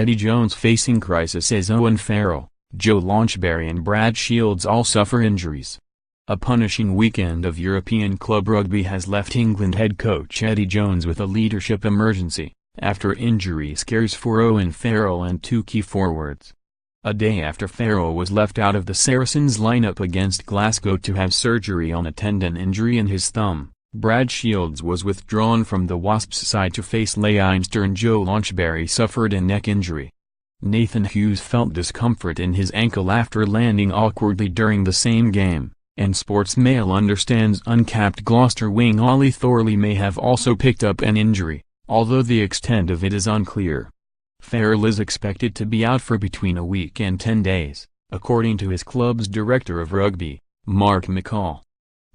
Eddie Jones facing crisis as Owen Farrell, Joe Launchbury and Brad Shields all suffer injuries. A punishing weekend of European club rugby has left England head coach Eddie Jones with a leadership emergency, after injury scares for Owen Farrell and two key forwards. A day after Farrell was left out of the Saracens lineup against Glasgow to have surgery on a tendon injury in his thumb, Brad Shields was withdrawn from the Wasps side to face Leinster and Joe Launchbury suffered a neck injury. Nathan Hughes felt discomfort in his ankle after landing awkwardly during the same game, and Sportsmail understands uncapped Gloucester wing Ollie Thorley may have also picked up an injury, although the extent of it is unclear. Farrell is expected to be out for between a week and 10 days, according to his club's director of rugby, McCall.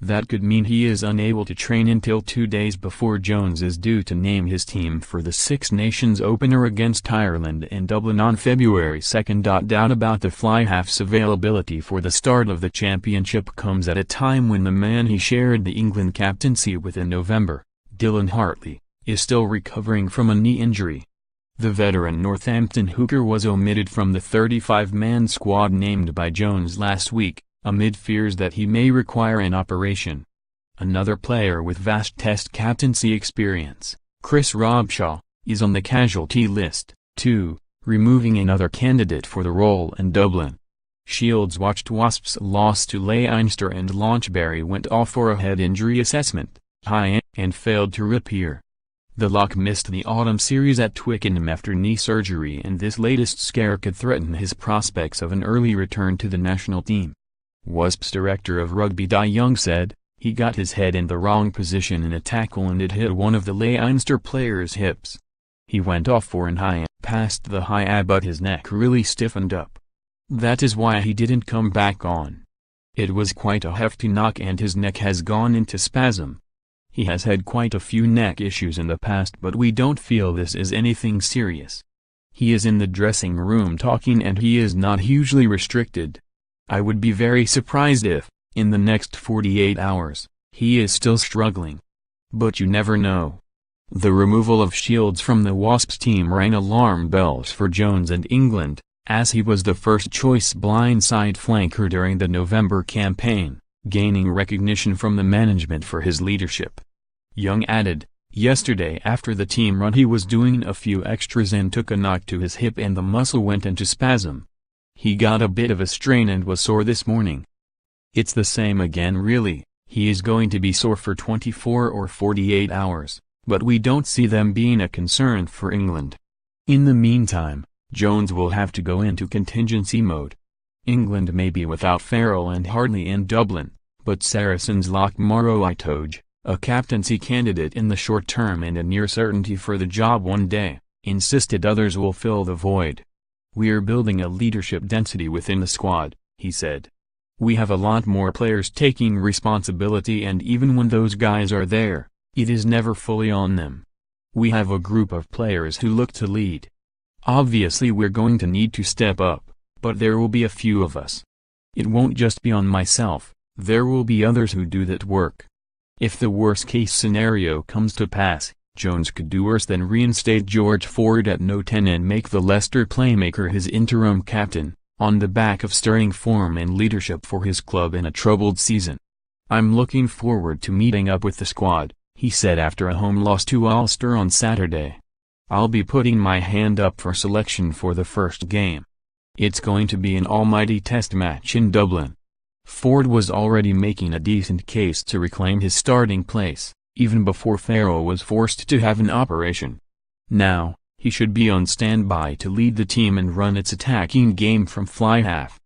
That could mean he is unable to train until 2 days before Jones is due to name his team for the Six Nations opener against Ireland in Dublin on February 2. Doubt about the fly half's availability for the start of the championship comes at a time when the man he shared the England captaincy with in November, Dylan Hartley, is still recovering from a knee injury. The veteran Northampton hooker was omitted from the 35-man squad named by Jones last week, amid fears that he may require an operation. Another player with vast Test captaincy experience, Chris Robshaw, is on the casualty list, too, removing another candidate for the role in Dublin. Shields watched Wasps' loss to Leinster and Launchbury went off for a head injury assessment, and failed to reappear. The Lock missed the autumn series at Twickenham after knee surgery, and this latest scare could threaten his prospects of an early return to the national team. Wasps director of rugby Di Young said, "He got his head in the wrong position in a tackle and it hit one of the Leinster player's hips. He went off for an high past the high but his neck really stiffened up. That is why he didn't come back on. It was quite a hefty knock and his neck has gone into spasm. He has had quite a few neck issues in the past but we don't feel this is anything serious. He is in the dressing room talking and he is not hugely restricted. I would be very surprised if, in the next 48 hours, he is still struggling. But you never know." The removal of Shields from the Wasps team rang alarm bells for Jones and England, as he was the first-choice blindside flanker during the November campaign, gaining recognition from the management for his leadership. Young added, "Yesterday after the team run he was doing a few extras and took a knock to his hip and the muscle went into spasm. He got a bit of a strain and was sore this morning. It's the same again really, he is going to be sore for 24 or 48 hours, but we don't see them being a concern for England." In the meantime, Jones will have to go into contingency mode. England may be without Farrell and Hartley in Dublin, but Saracens lock Maro Itoje, a captaincy candidate in the short term and a near certainty for the job one day, insisted others will fill the void. "We're building a leadership density within the squad," he said. "We have a lot more players taking responsibility and even when those guys are there, it is never fully on them. We have a group of players who look to lead. Obviously we're going to need to step up, but there will be a few of us. It won't just be on myself, there will be others who do that work. If the worst-case scenario comes to pass, Jones could do worse than reinstate George Ford at No 10 and make the Leicester playmaker his interim captain, on the back of stirring form and leadership for his club in a troubled season. I'm looking forward to meeting up with the squad," he said after a home loss to Ulster on Saturday. "I'll be putting my hand up for selection for the first game. It's going to be an almighty test match in Dublin." Ford was already making a decent case to reclaim his starting place, even before Farrell was forced to have an operation. Now, he should be on standby to lead the team and run its attacking game from fly half.